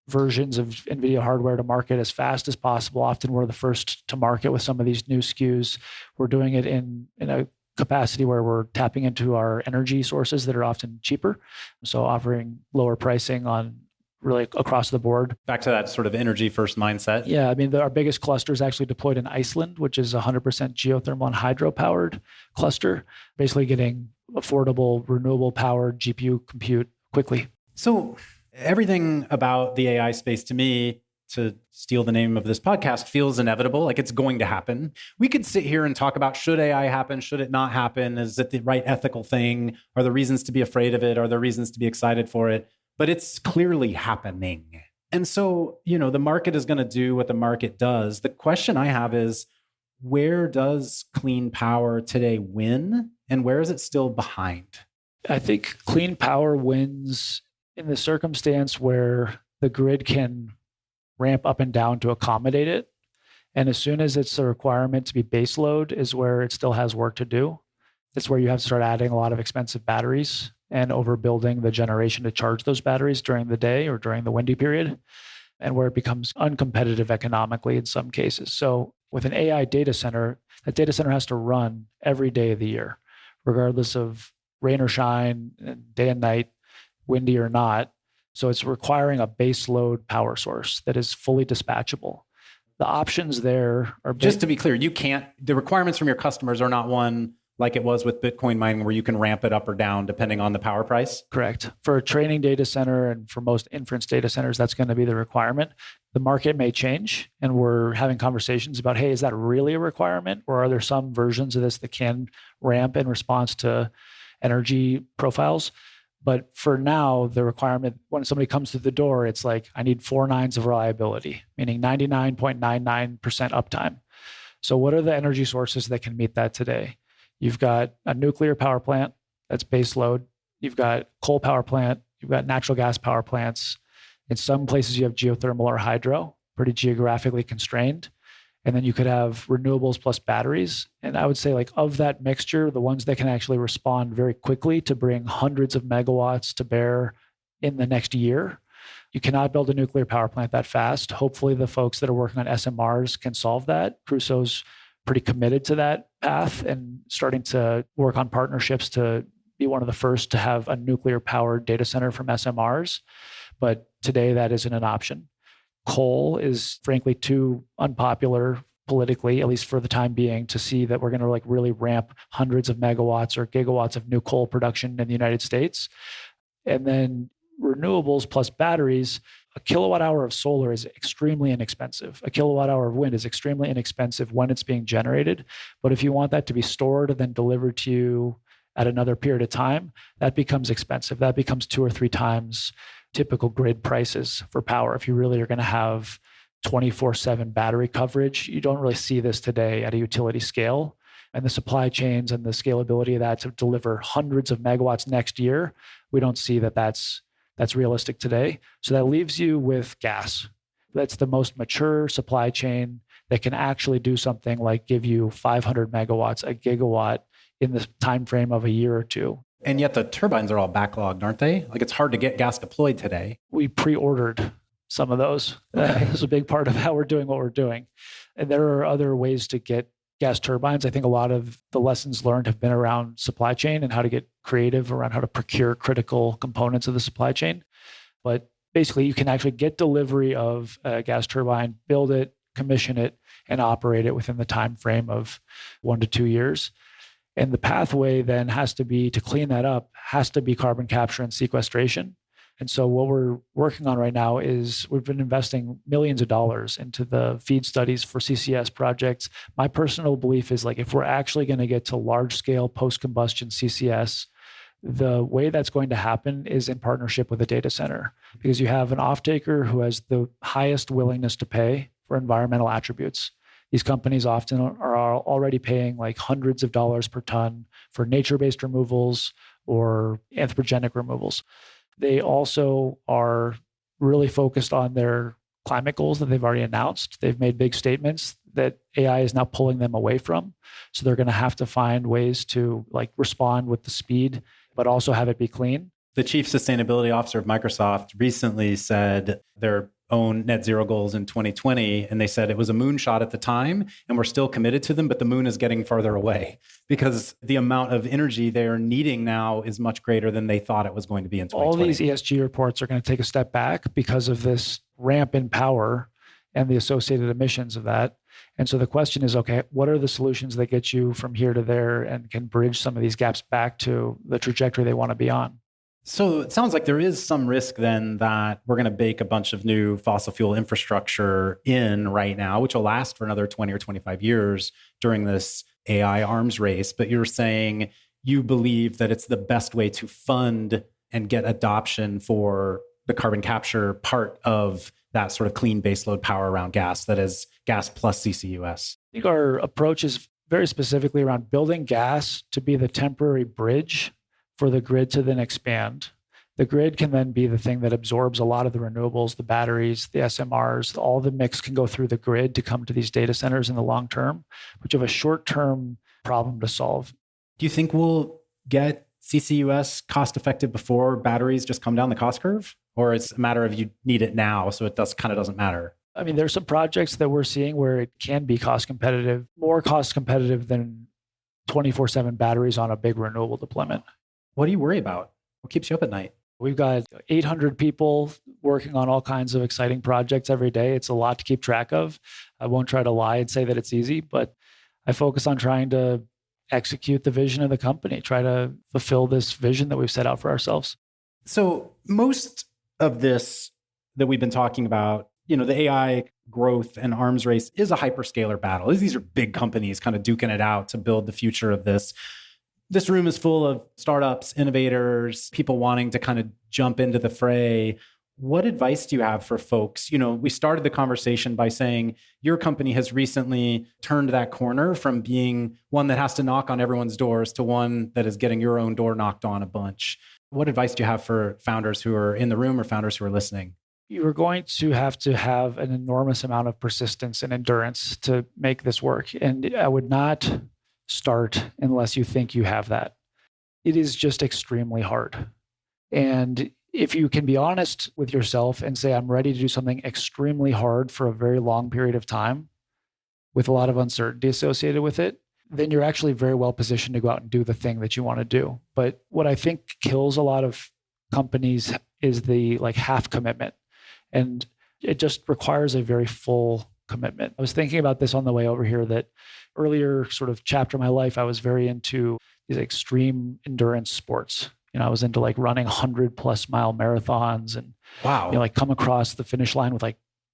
versions of NVIDIA hardware to market as fast as possible. Often we're the first to market with some of these new SKUs. We're doing it in a capacity where we're tapping into our energy sources that are often cheaper. So offering lower pricing on really across the board. Back to that sort of energy first mindset. Yeah, I mean, our biggest cluster is actually deployed in Iceland, which is 100% geothermal and hydro powered cluster, basically getting affordable, renewable powered GPU compute quickly. So everything about the AI space, to me, to steal the name of this podcast, feels inevitable, like it's going to happen. We could sit here and talk about, should AI happen? Should it not happen? Is it the right ethical thing? Are there reasons to be afraid of it? Are there reasons to be excited for it? but it's clearly happening. And so, the market is going to do what the market does. The question I have is, where does clean power today win, and where is it still behind? I think clean power wins in the circumstance where the grid can ramp up and down to accommodate it. And as soon as it's a requirement to be baseload is where it still has work to do. It's where you have to start adding a lot of expensive batteries and overbuilding the generation to charge those batteries during the day or during the windy period, and where it becomes uncompetitive economically in some cases. So with an AI data center, that data center has to run every day of the year, regardless of rain or shine, day and night, windy or not. So it's requiring a baseload power source that is fully dispatchable. The options there are just to be clear, the requirements from your customers are not one like it was with Bitcoin mining where you can ramp it up or down depending on the power price? Correct. For a training data center and for most inference data centers, that's going to be the requirement. The market may change, and we're having conversations about, hey, is that really a requirement? Or are there some versions of this that can ramp in response to energy profiles? But for now, the requirement, when somebody comes through the door, it's like, I need 4 nines of reliability, meaning 99.99% uptime. So what are the energy sources that can meet that today? You've got a nuclear power plant that's base load. You've got coal power plant. You've got natural gas power plants. In some places, you have geothermal or hydro, pretty geographically constrained. And then you could have renewables plus batteries. And I would say, like, of that mixture, the ones that can actually respond very quickly to bring hundreds of megawatts to bear in the next year. You cannot build a nuclear power plant that fast. Hopefully, the folks that are working on SMRs can solve that. Crusoe's pretty committed to that path and starting to work on partnerships to be one of the first to have a nuclear powered data center from SMRs. But today, that isn't an option. Coal is frankly too unpopular politically, at least for the time being, to see that we're going to really ramp hundreds of megawatts or gigawatts of new coal production in the United States. And then renewables plus batteries, a kilowatt hour of solar is extremely inexpensive. A kilowatt hour of wind is extremely inexpensive when it's being generated. But if you want that to be stored and then delivered to you at another period of time, that becomes expensive. That becomes 2 or 3 times typical grid prices for power. If you really are going to have 24/7 battery coverage, you don't really see this today at a utility scale. And the supply chains and the scalability of that to deliver hundreds of megawatts next year, we don't see that that's realistic today. So that leaves you with gas. That's the most mature supply chain that can actually do something like give you 500 megawatts, a gigawatt in the time frame of a year or two. And yet the turbines are all backlogged, aren't they? Like, it's hard to get gas deployed today. We pre-ordered some of those. Okay. It's a big part of how we're doing what we're doing. And there are other ways to get gas turbines. I think a lot of the lessons learned have been around supply chain and how to get creative around how to procure critical components of the supply chain. But basically, you can actually get delivery of a gas turbine, build it, commission it, and operate it within the time frame of 1 to 2 years. And the pathway then has to be, to clean that up, has to be carbon capture and sequestration. And so what we're working on right now is we've been investing millions of dollars into the FEED studies for CCS projects. My personal belief is, like, if we're actually going to get to large scale post-combustion CCS, the way that's going to happen is in partnership with a data center, because you have an off-taker who has the highest willingness to pay for environmental attributes. These companies often are already paying like hundreds of dollars per ton for nature-based removals or anthropogenic removals. They also are really focused on their climate goals that they've already announced. They've made big statements that AI is now pulling them away from. So they're going to have to find ways to respond with the speed, but also have it be clean. The chief sustainability officer of Microsoft recently said their own net zero goals in 2020, and they said it was a moonshot at the time, and we're still committed to them, but the moon is getting farther away because the amount of energy they're needing now is much greater than they thought it was going to be in 2020. All these ESG reports are going to take a step back because of this ramp in power and the associated emissions of that. And so the question is, okay, what are the solutions that get you from here to there and can bridge some of these gaps back to the trajectory they want to be on? So it sounds like there is some risk then that we're going to bake a bunch of new fossil fuel infrastructure in right now, which will last for another 20 or 25 years during this AI arms race. But you're saying you believe that it's the best way to fund and get adoption for the carbon capture part of that sort of clean baseload power around gas that is gas plus CCUS? I think our approach is very specifically around building gas to be the temporary bridge for the grid to then expand. The grid can then be the thing that absorbs a lot of the renewables, the batteries, the SMRs, all the mix can go through the grid to come to these data centers in the long term, which have a short-term problem to solve. Do you think we'll get CCUS cost effective before batteries just come down the cost curve? Or it's a matter of you need it now, so it kind of doesn't matter? I mean, there's some projects that we're seeing where it can be cost competitive, more cost competitive than 24/7 batteries on a big renewable deployment. What do you worry about? What keeps you up at night? We've got 800 people working on all kinds of exciting projects every day. It's a lot to keep track of. I won't try to lie and say that it's easy, but I focus on trying to execute the vision of the company, try to fulfill this vision that we've set out for ourselves. So most of this that we've been talking about, the AI growth and arms race is a hyperscaler battle. These are big companies kind of duking it out to build the future of this. This room is full of startups, innovators, people wanting to kind of jump into the fray. What advice do you have for folks? We started the conversation by saying your company has recently turned that corner from being one that has to knock on everyone's doors to one that is getting your own door knocked on a bunch. What advice do you have for founders who are in the room or founders who are listening? You're going to have an enormous amount of persistence and endurance to make this work. And I would not start unless you think you have that. It is just extremely hard. And if you can be honest with yourself and say, I'm ready to do something extremely hard for a very long period of time with a lot of uncertainty associated with it, then you're actually very well positioned to go out and do the thing that you want to do. But what I think kills a lot of companies is the half commitment. And it just requires a very full commitment. I was thinking about this on the way over here, that earlier sort of chapter of my life, I was very into these extreme endurance sports. I was into running 100+ mile marathons and wow, come across the finish line with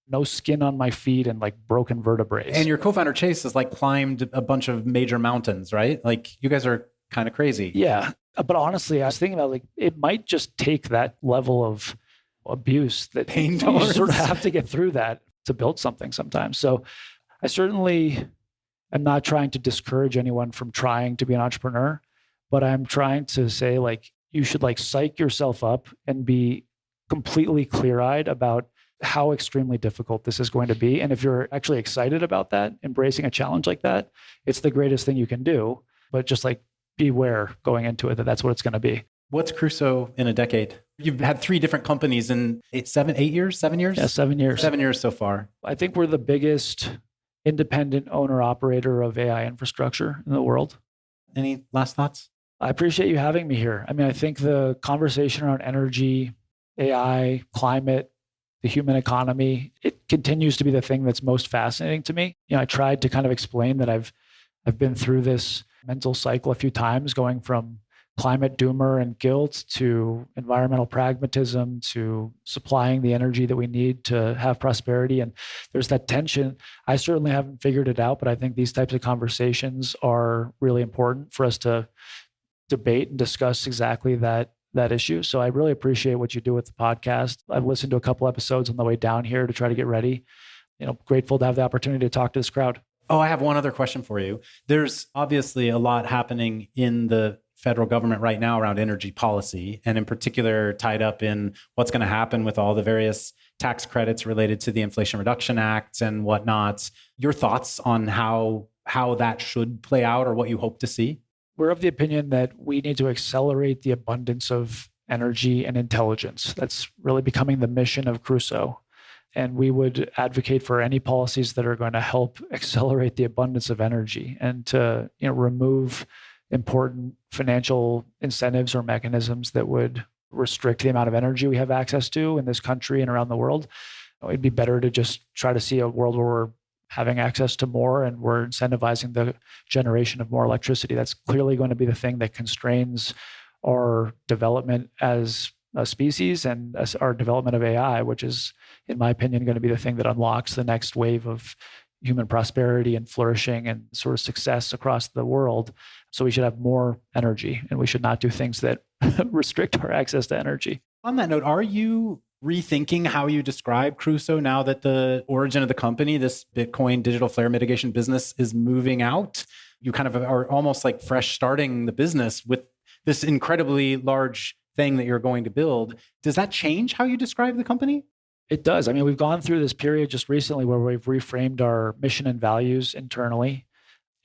no skin on my feet and broken vertebrae. And your co-founder Chase has climbed a bunch of major mountains, right? You guys are kind of crazy. Yeah. But honestly, I was thinking about it might just take that level of abuse that pain you sort of have to get through that to build something sometimes. So I certainly am not trying to discourage anyone from trying to be an entrepreneur, but I'm trying to say you should psych yourself up and be completely clear-eyed about how extremely difficult this is going to be. And if you're actually excited about that, embracing a challenge like that, it's the greatest thing you can do. But just beware going into it that that's what it's going to be. What's Crusoe in a decade? You've had 3 different companies in 7 years? Yeah, 7 years. 7 years so far. I think we're the biggest independent owner operator of AI infrastructure in the world. Any last thoughts? I appreciate you having me here. I mean, I think the conversation around energy, AI, climate, the human economy, it continues to be the thing that's most fascinating to me. I tried to kind of explain that I've been through this mental cycle a few times, going from climate doomer and guilt to environmental pragmatism to supplying the energy that we need to have prosperity. And there's that tension. I certainly haven't figured it out, but I think these types of conversations are really important for us to debate and discuss exactly that issue. So I really appreciate what you do with the podcast. I've listened to a couple episodes on the way down here to try to get ready. Grateful to have the opportunity to talk to this crowd. Oh, I have one other question for you. There's obviously a lot happening in the federal government right now around energy policy, and in particular tied up in what's going to happen with all the various tax credits related to the Inflation Reduction Act and whatnot. Your thoughts on how that should play out or what you hope to see? We're of the opinion that we need to accelerate the abundance of energy and intelligence. That's really becoming the mission of Crusoe. And we would advocate for any policies that are going to help accelerate the abundance of energy and to remove important financial incentives or mechanisms that would restrict the amount of energy we have access to in this country and around the world. It'd be better to just try to see a world where we're having access to more and we're incentivizing the generation of more electricity. That's clearly going to be the thing that constrains our development as a species and as our development of AI, which is, in my opinion, going to be the thing that unlocks the next wave of human prosperity and flourishing and sort of success across the world. So we should have more energy and we should not do things that restrict our access to energy. On that note, are you rethinking how you describe Crusoe now that the origin of the company, this Bitcoin digital flare mitigation business, is moving out? You kind of are almost like fresh starting the business with this incredibly large thing that you're going to build. Does that change how you describe the company? It does. I mean, we've gone through this period just recently where we've reframed our mission and values internally.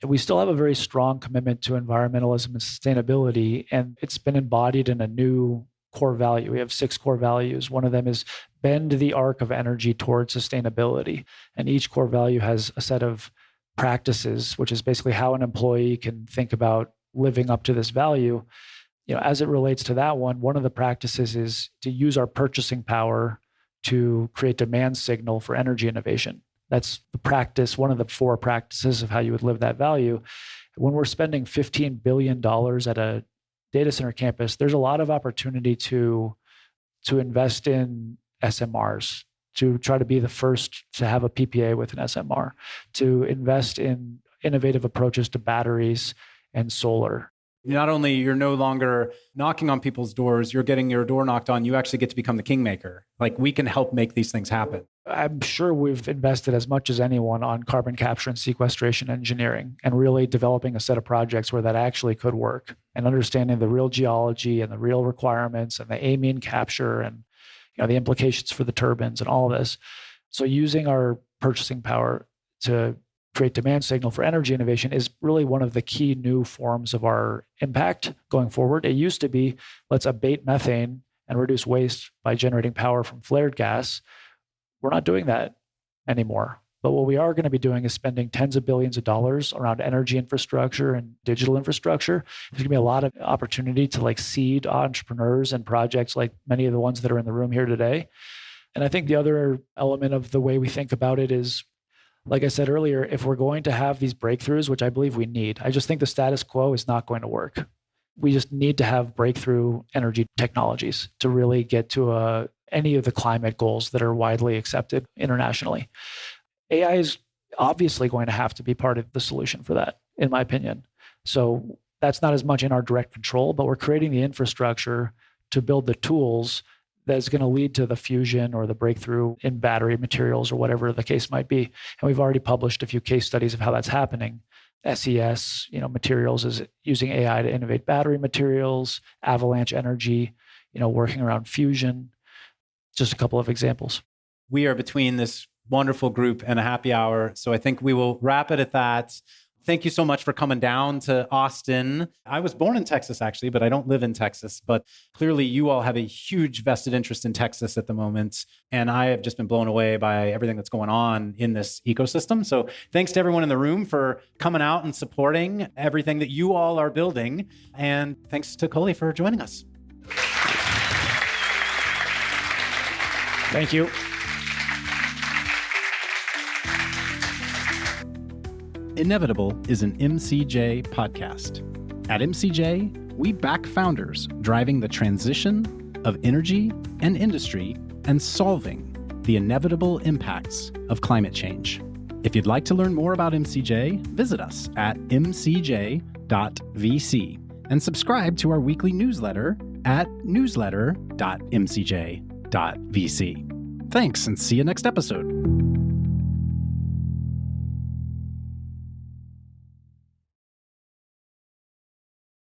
We still have a very strong commitment to environmentalism and sustainability, and it's been embodied in a new core value. We have 6 core values. One of them is bend the arc of energy towards sustainability. And each core value has a set of practices, which is basically how an employee can think about living up to this value. As it relates to that one of the practices is to use our purchasing power to create demand signal for energy innovation. That's the practice, one of the 4 practices of how you would live that value. When we're spending $15 billion at a data center campus, there's a lot of opportunity to invest in SMRs, to try to be the first to have a PPA with an SMR, to invest in innovative approaches to batteries and solar. Not only you're no longer knocking on people's doors, you're getting your door knocked on, you actually get to become the kingmaker. Like, we can help make these things happen. I'm sure we've invested as much as anyone on carbon capture and sequestration engineering and really developing a set of projects where that actually could work, and understanding the real geology and the real requirements and the amine capture and the implications for the turbines and all this. So using our purchasing power to create demand signal for energy innovation is really one of the key new forms of our impact going forward. It used to be, let's abate methane and reduce waste by generating power from flared gas. We're not doing that anymore. But what we are going to be doing is spending tens of billions of dollars around energy infrastructure and digital infrastructure. There's going to be a lot of opportunity to seed entrepreneurs and projects like many of the ones that are in the room here today. And I think the other element of the way we think about it is, like I said earlier, if we're going to have these breakthroughs, which I believe we need, I just think the status quo is not going to work. We just need to have breakthrough energy technologies to really get to any of the climate goals that are widely accepted internationally. AI is obviously going to have to be part of the solution for that, in my opinion. So that's not as much in our direct control, but we're creating the infrastructure to build the tools that's going to lead to the fusion or the breakthrough in battery materials or whatever the case might be. And we've already published a few case studies of how that's happening. SES, materials is using AI to innovate battery materials, Avalanche Energy, working around fusion. Just a couple of examples. We are between this wonderful group and a happy hour, so I think we will wrap it at that. Thank you so much for coming down to Austin. I was born in Texas, actually, but I don't live in Texas. But clearly, you all have a huge vested interest in Texas at the moment. And I have just been blown away by everything that's going on in this ecosystem. So thanks to everyone in the room for coming out and supporting everything that you all are building. And thanks to Cully for joining us. Thank you. Inevitable is an MCJ podcast. At MCJ, we back founders driving the transition of energy and industry and solving the inevitable impacts of climate change. If you'd like to learn more about MCJ, visit us at mcj.vc and subscribe to our weekly newsletter at newsletter.mcj.vc. Thanks, and see you next episode.